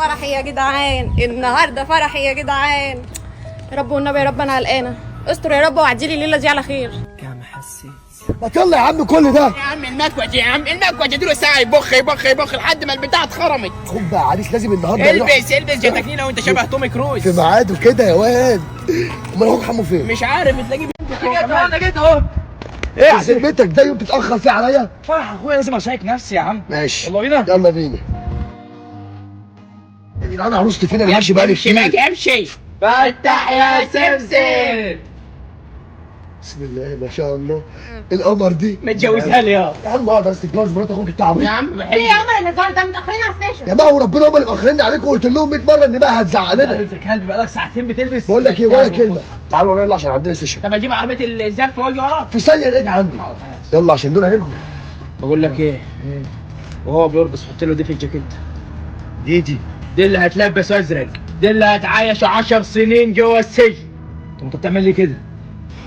فرحي يا جدعان، النهارده فرحي يا جدعان. يا رب والنبي يا رب انا قلقانه، استر يا رب وعدي لي الليله دي على خير. يا ما حسيت. ما يلا يا عم كل ده يا عم المكوج يا عم المكوج اديله ساعه يبخ يبخ يبخ لحد ما البتاع اتخرمت. خد بقى عريس لازم النهارده يروح البس جاتكلينا وانت شبه تومي كروز في ميعاده كده يا واد. امال اخوك حمو فين؟ مش عارف تلاقيه انا جيت اهو. ايه ذمتك ده يوم تتاخر فيه عليا؟ فرح اخويا لازم اشيك نفسي يا عم. ماشي يلا بينا. يلا بينا يا جدعان. عروستي فين؟ انا ماشي بقالي امشي كتير. امشي فتح يا سمسم. بسم الله ما شاء الله. القمر دي متجوزها لي يا عم اقعد بس تتجوز مرات اخوك انت عبيط. يا عم ايه يا عمر النظام ده متاخرين على السيشن؟ يا ما هو ربنا هم اللي مأخرين عليكم وقلت لهم 100 مره ان بقى هتزعلنا. انت كلب بقالك ساعتين بتلبس. بقول لك ايه ولا كلمه. تعالوا يلا عشان عندنا سيشن طب اجيب عربيه الزف واجي وراك. في ثانيه نادي عندي. يلا عشان دول هيرجوا. بقول لك ايه وهو بيرقص حط له دي في الجاكيت. دي دي اللي هتلبس ازرق، دي اللي هتعايش 10 سنين جوه السجن. انت بتعمل لي كده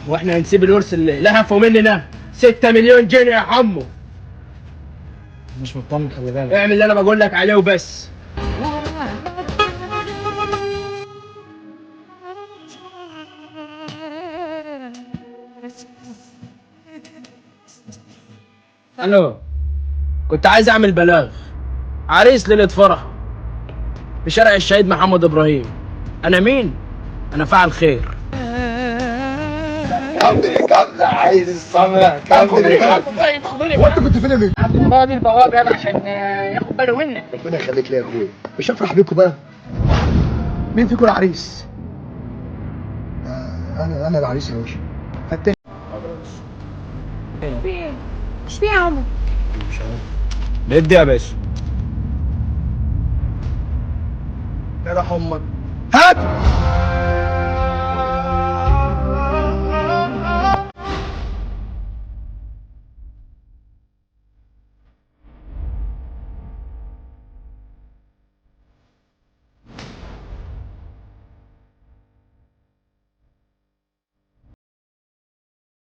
واحنا هنسيب الورث اللي لهفوا مننا 6 مليون جنيه يا حمو. مش مطمن خلي بالك. اعمل اللي انا بقول لك عليه وبس. الو، كنت عايز اعمل بلاغ. عريس ليله فرح في شارع الشهيد محمد ابراهيم. انا مين؟ انا فاعل خير. كمل عايز السماء كمل. طيب خدوني هو انت كنت فين يا بيه؟ عبد الماضي البواب انا عشان ياخد باله منك. ربنا يخليك لي يا اخويا. مش هفرح بيكم بقى. مين فيكم العريس؟ انا العريس يا باشا. فتش. مش في يا عمر. بدي يا باشا. يا راح امك. هات